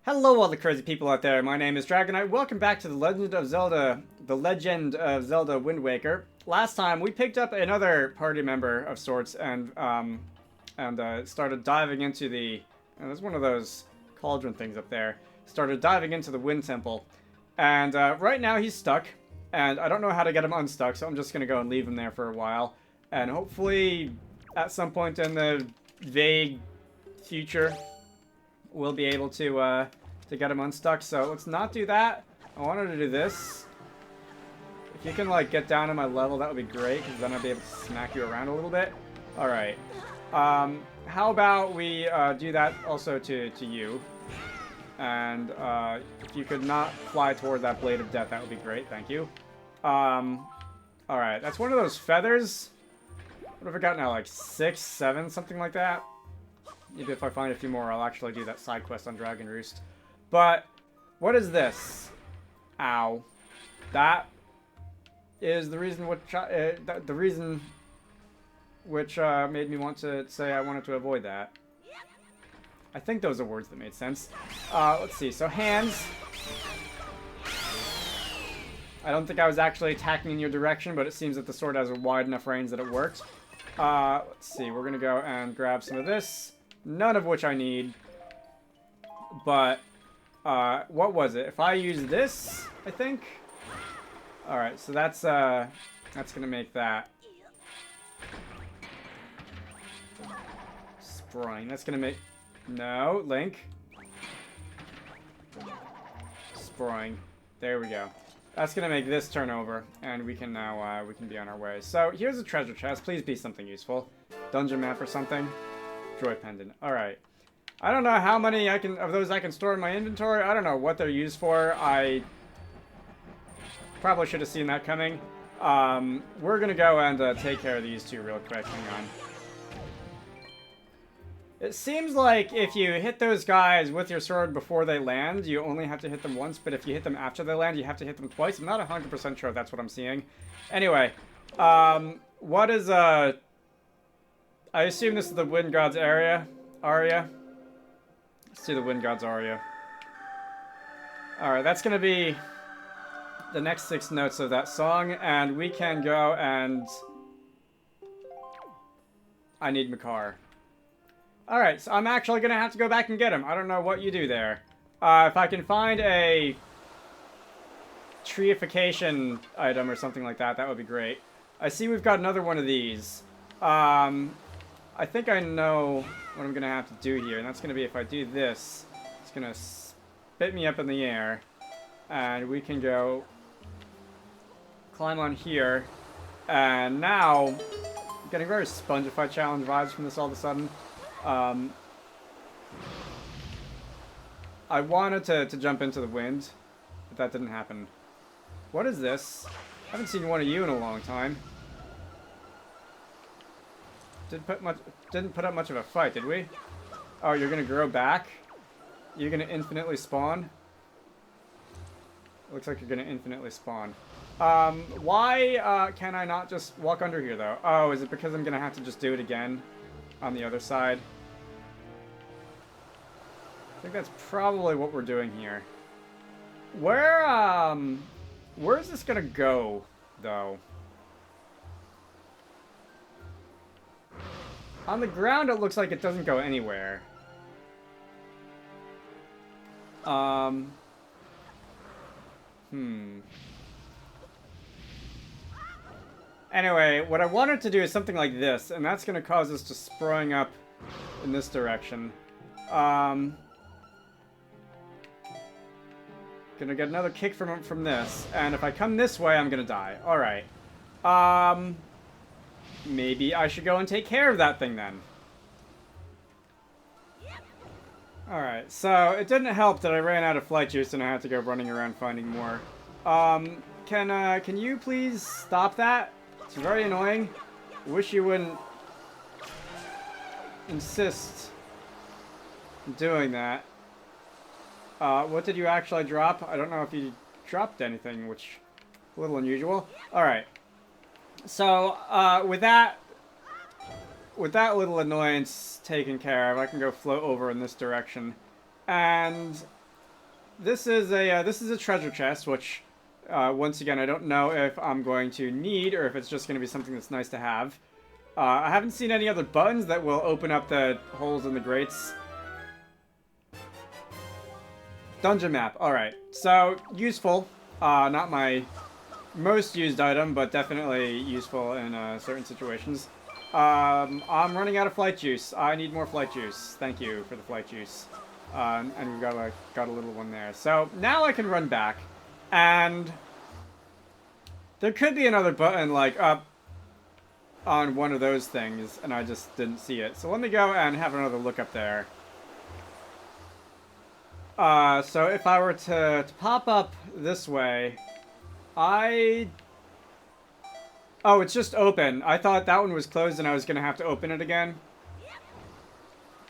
Hello all the crazy people out there, my name is Dragonite. Welcome back to The Legend of Zelda Wind Waker. Last time we picked up another party member of sorts and started diving into the... there's one of those cauldron things up there. Started diving into the Wind Temple. And right now he's stuck, and I don't know how to get him unstuck, so I'm just going to go and leave him there for a while. And hopefully at some point in the vague future, we'll be able to get him unstuck. So let's not do that. I wanted to do this. If you can, like, get down to my level, that would be great, because then I'll be able to smack you around a little bit. Alright. How about we do that also to you? And if you could not fly toward that blade of death, that would be great. Thank you. Alright, that's one of those feathers. What have I got now? Like 6, 7, something like that? Maybe if I find a few more, I'll actually do that side quest on Dragon Roost. But, what is this? Ow. That is the reason which made me want to say I wanted to avoid that. I think those are words that made sense. Let's see. So, hands. I don't think I was actually attacking in your direction, but it seems that the sword has a wide enough range that it worked. Let's see. We're going to go and grab some of this. None of which I need. But, what was it? If I use this, I think? Alright, so that's gonna make that. Spring. That's gonna make... No, Link. Spring. There we go. That's gonna make this turn over, and we can now, we can be on our way. So, here's a treasure chest. Please be something useful. Dungeon map or something. Joy pendant. Alright. I don't know how many of those I can store in my inventory. I don't know what they're used for. I probably should have seen that coming. We're gonna go and take care of these two real quick. Hang on. It seems like if you hit those guys with your sword before they land, you only have to hit them once, but if you hit them after they land, you have to hit them twice. I'm not 100% sure if that's what I'm seeing. Anyway, what is, I assume this is the Wind God's aria? Let's do the Wind God's aria. Alright, that's gonna be the next 6 notes of that song, and we can go and... I need Makar. Alright, so I'm actually gonna have to go back and get him. I don't know what you do there. If I can find a treeification item or something like that, that would be great. I see we've got another one of these. I think I know what I'm gonna have to do here, and that's gonna be if I do this, it's gonna spit me up in the air, and we can go climb on here, and now I'm getting very Spongified challenge vibes from this all of a sudden. I wanted to jump into the wind, but that didn't happen. What is this? I haven't seen one of you in a long time. Didn't put up much of a fight, did we? Oh, you're gonna grow back? You're gonna infinitely spawn? Looks like you're gonna infinitely spawn. Why can I not just walk under here, though? Oh, is it because I'm gonna have to just do it again on the other side? I think that's probably what we're doing here. Where's this gonna go, though? On the ground, it looks like it doesn't go anywhere. Anyway, what I wanted to do is something like this, and that's going to cause us to spring up in this direction. Gonna get another kick from this, and if I come this way, I'm gonna die. Alright. Maybe I should go and take care of that thing then. Alright, so it didn't help that I ran out of flight juice and I had to go running around finding more. Can you please stop that? It's very annoying. I wish you wouldn't insist on doing that. What did you actually drop? I don't know if you dropped anything, which is a little unusual. Alright. So, with that little annoyance taken care of, I can go float over in this direction. And this is a treasure chest, which once again I don't know if I'm going to need or if it's just going to be something that's nice to have. I haven't seen any other buttons that will open up the holes in the grates. Dungeon map. Alright, so useful. Not my most used item, but definitely useful in certain situations. I'm running out of flight juice. I need more flight juice. Thank you for the flight juice. And we've got a little one there. So now I can run back, and there could be another button like up on one of those things, and I just didn't see it. So let me go and have another look up there. So if I were to pop up this way, oh, it's just open. I thought that one was closed and I was gonna have to open it again.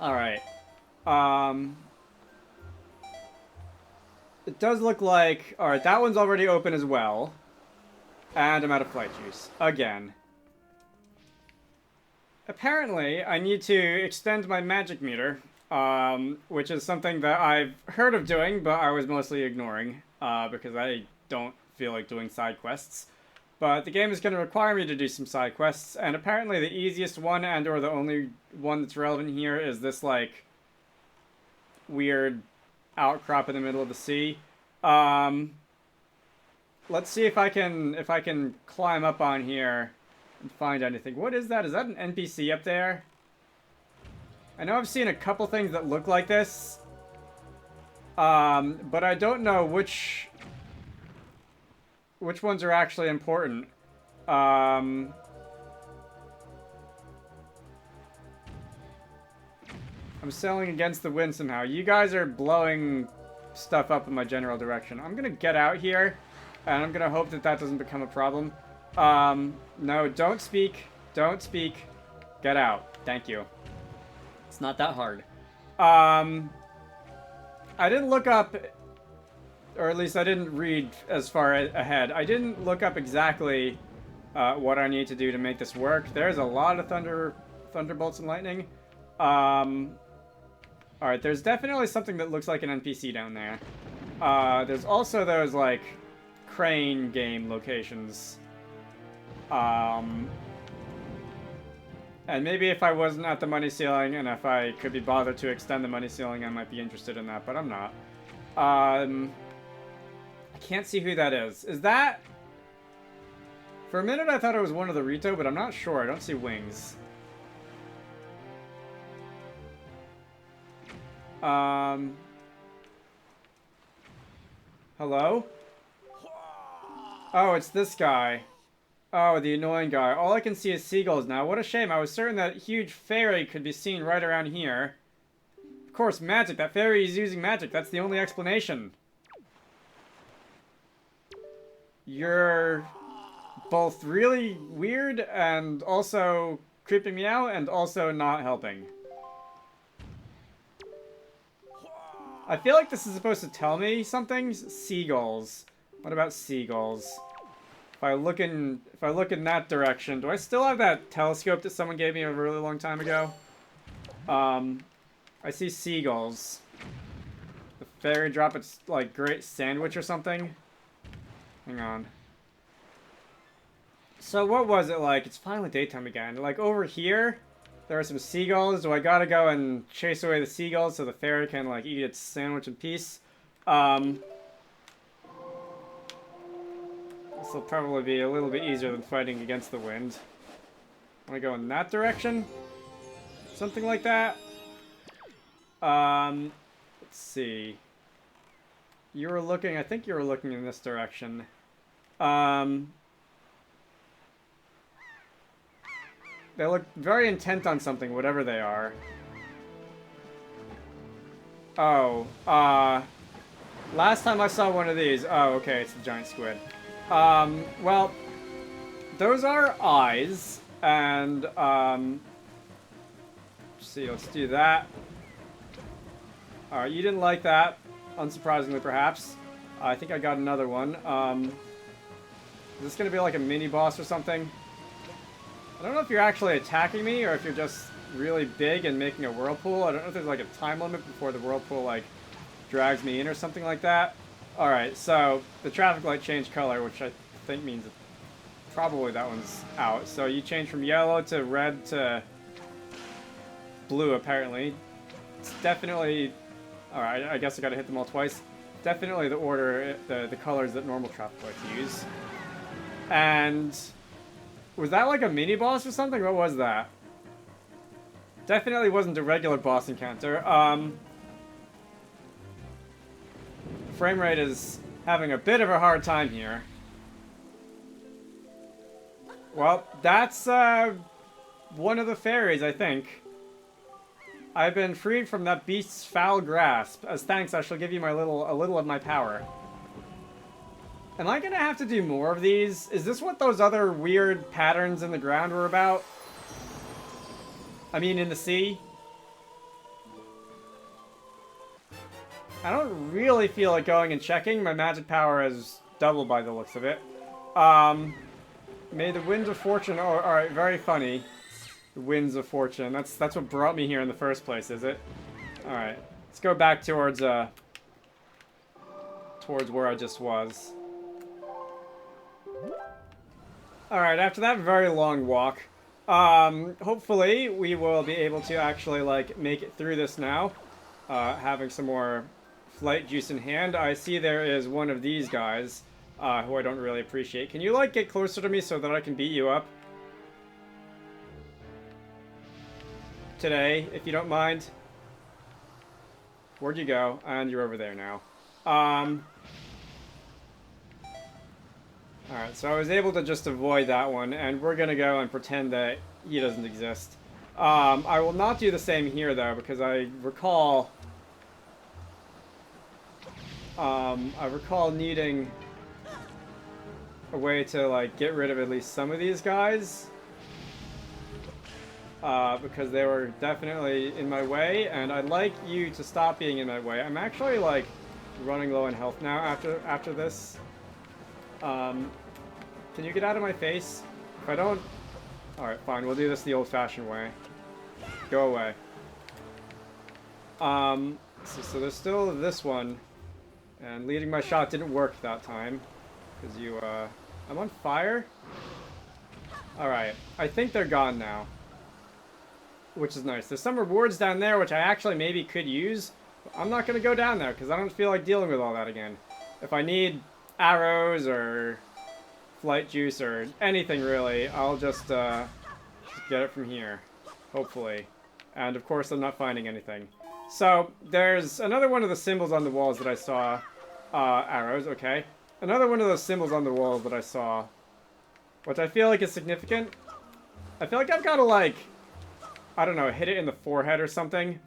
Alright. It does look like... Alright, that one's already open as well. And I'm out of flight juice. Again. Apparently, I need to extend my magic meter. Which is something that I've heard of doing, but I was mostly ignoring. Because I don't feel like doing side quests. But the game is going to require me to do some side quests, and apparently the easiest one and or the only one that's relevant here is this, like, weird outcrop in the middle of the sea. Let's see if I can climb up on here and find anything. What is that? Is that an NPC up there? I know I've seen a couple things that look like this. But I don't know which ones are actually important. I'm sailing against the wind somehow. You guys are blowing stuff up in my general direction. I'm gonna get out here, and I'm gonna hope that that doesn't become a problem. No, don't speak. Don't speak. Get out. Thank you. It's not that hard. I didn't look up... Or at least I didn't read as far ahead. I didn't look up exactly what I need to do to make this work. There's a lot of thunderbolts and lightning. Alright, there's definitely something that looks like an NPC down there. There's also those, like, crane game locations. And maybe if I wasn't at the money ceiling and if I could be bothered to extend the money ceiling, I might be interested in that, but I'm not. I can't see who that is. Is that... For a minute I thought it was one of the Rito, but I'm not sure. I don't see wings. Hello? Oh, it's this guy. Oh, the annoying guy. All I can see is seagulls now. What a shame. I was certain that huge fairy could be seen right around here. Of course, magic. That fairy is using magic. That's the only explanation. You're both really weird and also creeping me out and also not helping. I feel like this is supposed to tell me something. Seagulls. What about seagulls? If I look in that direction, do I still have that telescope that someone gave me a really long time ago? I see seagulls. The fairy drop its, like, great sandwich or something. Hang on. So what was it like? It's finally daytime again. Like, over here, there are some seagulls. Do I gotta go and chase away the seagulls so the fairy can, like, eat its sandwich in peace? This will probably be a little bit easier than fighting against the wind. Want to go in that direction? Something like that? Let's see. You were looking, I think you were looking in this direction. They look very intent on something, whatever they are. Oh, last time I saw one of these, oh, okay, it's a giant squid. Well, those are eyes, and, let's see, let's do that. Alright, you didn't like that, unsurprisingly, perhaps. I think I got another one. Is this gonna be like a mini-boss or something? I don't know if you're actually attacking me, or if you're just really big and making a whirlpool. I don't know if there's like a time limit before the whirlpool, like, drags me in or something like that. Alright, so the traffic light changed color, which I think means probably that one's out. So you change from yellow to red to blue, apparently. It's definitely... Alright, I guess I gotta hit them all twice. Definitely the order, the colors that normal traffic lights use. And... was that like a mini-boss or something? What was that? Definitely wasn't a regular boss encounter. Frame rate is having a bit of a hard time here. Well, that's one of the fairies, I think. I've been freed from that beast's foul grasp. As thanks, I shall give you a little of my power. Am I gonna have to do more of these? Is this what those other weird patterns in the ground were about? I mean, in the sea? I don't really feel like going and checking. My magic power is doubled by the looks of it. May the winds of fortune... Oh, alright, very funny. The winds of fortune. That's what brought me here in the first place, is it? Alright. Let's go back towards where I just was. Alright, after that very long walk, hopefully we will be able to actually, like, make it through this now. Having some more flight juice in hand. I see there is one of these guys, who I don't really appreciate. Can you, like, get closer to me so that I can beat you up? Today, if you don't mind. Where'd you go? And you're over there now. Alright, so I was able to just avoid that one, and we're gonna go and pretend that he doesn't exist. I will not do the same here, though, because I recall needing a way to, like, get rid of at least some of these guys. Because they were definitely in my way, and I'd like you to stop being in my way. I'm actually, like, running low in health now after this. Can you get out of my face? If I don't... Alright, fine. We'll do this the old-fashioned way. Go away. So there's still this one. And leading my shot didn't work that time. Because you, I'm on fire? Alright. I think they're gone now. Which is nice. There's some rewards down there, which I actually maybe could use. But I'm not going to go down there, because I don't feel like dealing with all that again. If I need arrows, or flight juice, or anything really, I'll just get it from here. Hopefully. And of course, I'm not finding anything. So, there's another one of the symbols on the walls that I saw. Arrows, okay. Another one of those symbols on the walls that I saw. Which I feel like is significant. I feel like I've got to, like... I don't know, hit it in the forehead or something.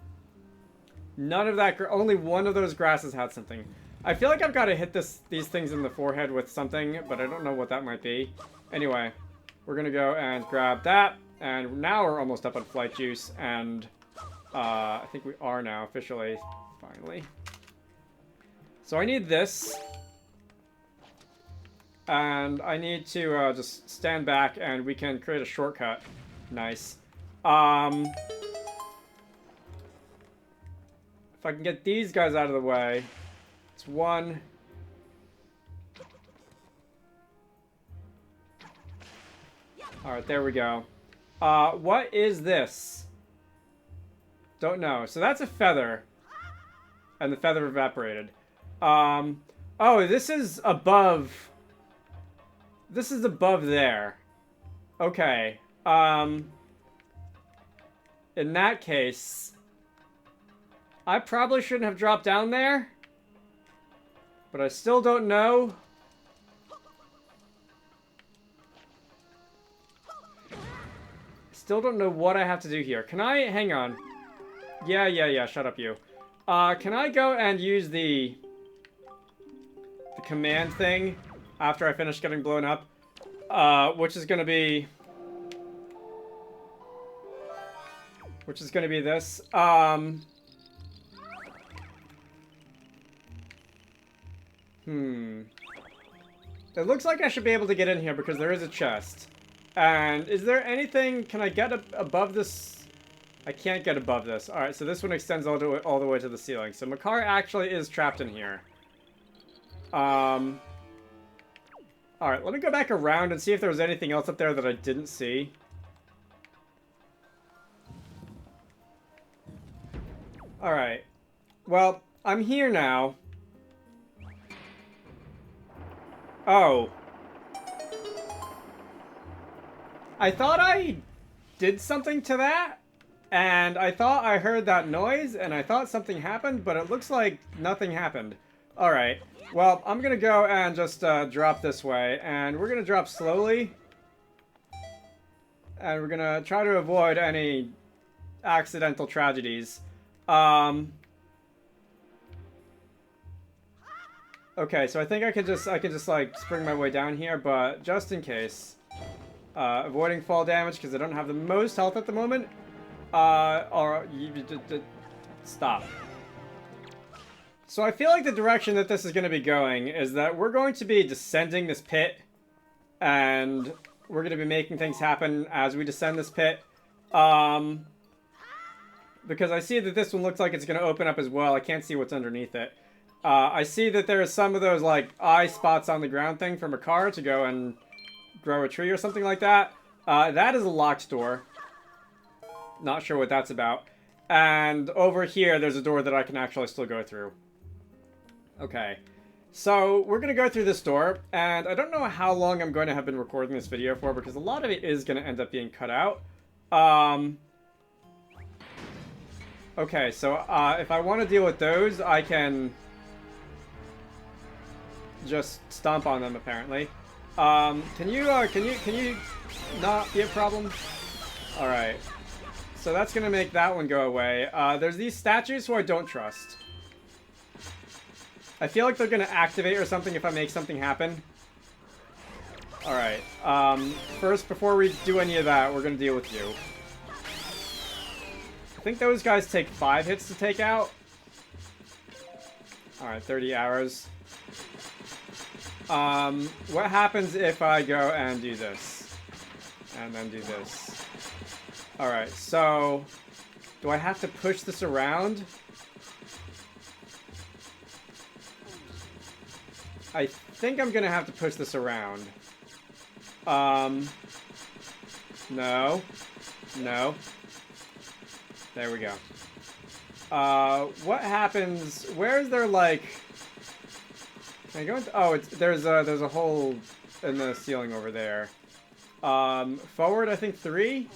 None of that, only one of those grasses had something. I feel like I've got to hit these things in the forehead with something, but I don't know what that might be. Anyway, we're gonna go and grab that, and now we're almost up on flight juice, and I think we are now officially, finally. So I need this, and I need to just stand back, and we can create a shortcut. Nice. If I can get these guys out of the way. It's one. Alright, there we go. What is this? Don't know. So that's a feather. And the feather evaporated. Oh, this is above. This is above there. Okay. In that case, I probably shouldn't have dropped down there, but I still don't know. Still don't know what I have to do here. Can I, hang on. Yeah, shut up you. Can I go and use the command thing after I finish getting blown up? Which is gonna be this. It looks like I should be able to get in here because there is a chest. And is there anything, can I get above this I can't get above this. Alright, so this one extends all the way to the ceiling. So Makar actually is trapped in here. Alright, let me go back around and see if there was anything else up there that I didn't see. Alright. Well, I'm here now. Oh. I thought I did something to that, and I thought I heard that noise, and I thought something happened, but it looks like nothing happened. Alright. Well, I'm gonna go and just drop this way, and we're gonna drop slowly. And we're gonna try to avoid any accidental tragedies. Okay, so I think I could just like spring my way down here, but just in case. Avoiding fall damage because I don't have the most health at the moment. Stop. So I feel like the direction that this is going to be going is that we're going to be descending this pit, and we're going to be making things happen as we descend this pit. Because I see that this one looks like it's going to open up as well. I can't see what's underneath it. I see that there are some of those like eye spots on the ground thing from a car to go and grow a tree or something like that. That is a locked door. Not sure what that's about. And over here, there's a door that I can actually still go through. Okay. So, we're going to go through this door. And I don't know how long I'm going to have been recording this video for, because a lot of it is going to end up being cut out. Okay, so if I want to deal with those, I can just stomp on them, apparently. Can you not be a problem? Alright. So that's gonna make that one go away. There's these statues who I don't trust. I feel like they're gonna activate or something if I make something happen. Alright. First, before we do any of that, we're gonna deal with you. I think those guys take 5 hits to take out. Alright, 30 arrows. What happens if I go and do this? And then do this. Alright, so... do I have to push this around? I think I'm gonna have to push this around. No. No. There we go. What happens... where is there, like... can I go into... oh, there's a hole in the ceiling over there. Forward, I think 3?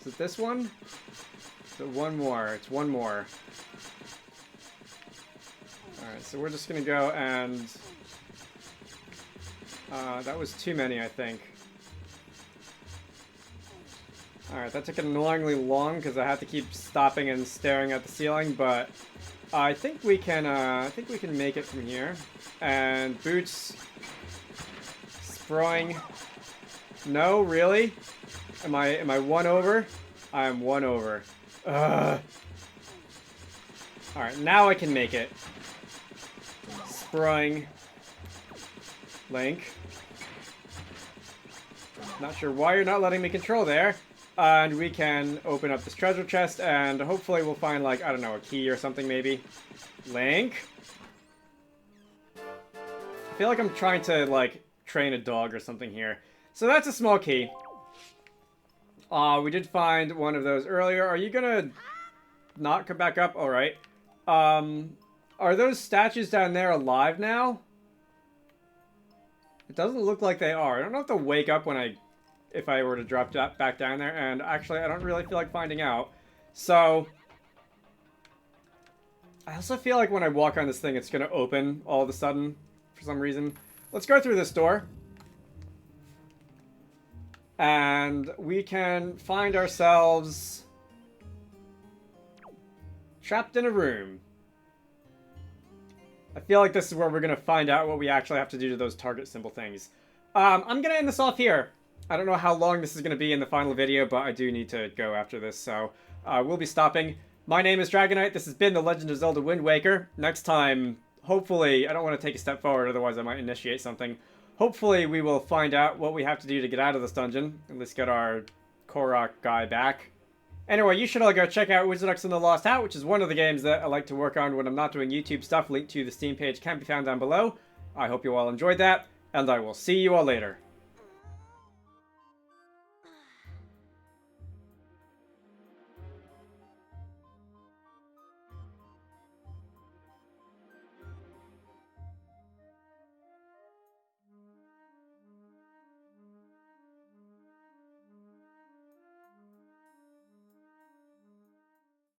Is it this one? Is it one more? It's one more. Alright, so we're just gonna go and... that was too many, I think. Alright, that took annoyingly long because I had to keep stopping and staring at the ceiling, but I think we can make it from here. And boots, sproing. No, really? Am I 1 over? I am 1 over. Ugh. Alright, now I can make it. Sproing. Link. Not sure why you're not letting me control there. And we can open up this treasure chest, and hopefully we'll find, like, I don't know, a key or something, maybe. Link? I feel like I'm trying to, like, train a dog or something here. So that's a small key. We did find one of those earlier. Are you gonna not come back up? Alright. Are those statues down there alive now? It doesn't look like they are. I don't know if they'll wake up when if I were to drop that back down there, and actually I don't really feel like finding out. So, I also feel like when I walk on this thing, it's going to open all of a sudden, for some reason. Let's go through this door. And we can find ourselves trapped in a room. I feel like this is where we're going to find out what we actually have to do to those target symbol things. I'm going to end this off here. I don't know how long this is going to be in the final video, but I do need to go after this, so we'll be stopping. My name is Dragonite. This has been The Legend of Zelda Wind Waker. Next time, hopefully, I don't want to take a step forward, otherwise I might initiate something. Hopefully, we will find out what we have to do to get out of this dungeon. At least get our Korok guy back. Anyway, you should all go check out Wizarducks and the Lost Hat, which is one of the games that I like to work on when I'm not doing YouTube stuff. Link to the Steam page can be found down below. I hope you all enjoyed that, and I will see you all later.